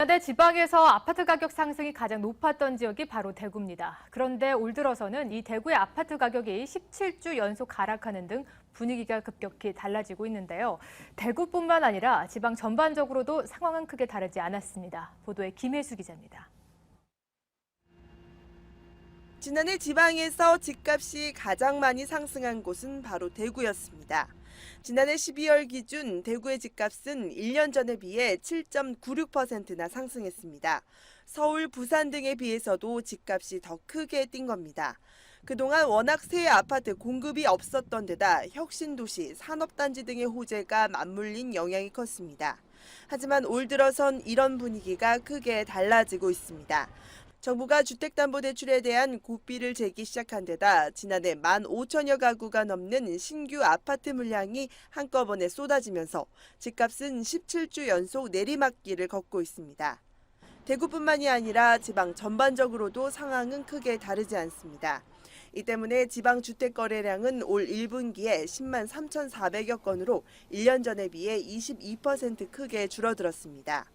지난해 지방에서 아파트 가격 상승이 가장 높았던 지역이 바로 대구입니다. 그런데 올 들어서는 이 대구의 아파트 가격이 17주 연속 하락하는 등 분위기가 급격히 달라지고 있는데요. 대구뿐만 아니라 지방 전반적으로도 상황은 크게 다르지 않았습니다. 보도에 김혜수 기자입니다. 지난해 지방에서 집값이 가장 많이 상승한 곳은 바로 대구였습니다. 지난해 12월 기준 대구의 집값은 1년 전에 비해 7.96%나 상승했습니다. 서울, 부산 등에 비해서도 집값이 더 크게 뛴 겁니다. 그동안 워낙 새 아파트 공급이 없었던 데다 혁신도시, 산업단지 등의 호재가 맞물린 영향이 컸습니다. 하지만 올 들어선 이런 분위기가 크게 달라지고 있습니다. 정부가 주택담보대출에 대한 고비를 재기 시작한 데다 지난해 15,000여 가구가 넘는 신규 아파트 물량이 한꺼번에 쏟아지면서 집값은 17주 연속 내리막길을 걷고 있습니다. 대구뿐만이 아니라 지방 전반적으로도 상황은 크게 다르지 않습니다. 이 때문에 지방 주택 거래량은 올 1분기에 10만 3,400여 건으로 1년 전에 비해 22% 크게 줄어들었습니다.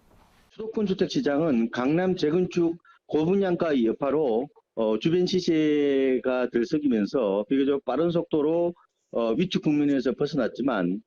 수도권 주택 시장은 강남 재건축 고분양가 여파로 주변 시세가 들썩이면서 비교적 빠른 속도로 위축 국면에서 벗어났지만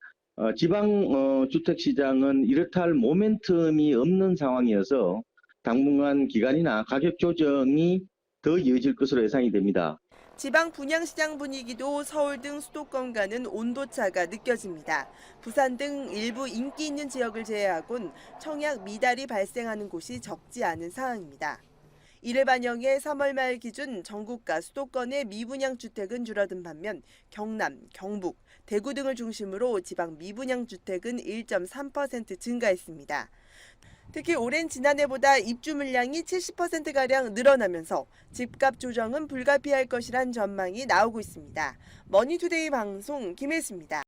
지방 주택 시장은 이렇다 할 모멘텀이 없는 상황이어서 당분간 기간이나 가격 조정이 더 이어질 것으로 예상이 됩니다. 지방 분양시장 분위기도 서울 등 수도권과는 온도차가 느껴집니다. 부산 등 일부 인기 있는 지역을 제외하곤 청약 미달이 발생하는 곳이 적지 않은 상황입니다. 이를 반영해 3월 말 기준 전국과 수도권의 미분양 주택은 줄어든 반면 경남, 경북, 대구 등을 중심으로 지방 미분양 주택은 1.3% 증가했습니다. 특히 올해는 지난해보다 입주 물량이 70%가량 늘어나면서 집값 조정은 불가피할 것이란 전망이 나오고 있습니다. 머니투데이 방송 김혜수입니다.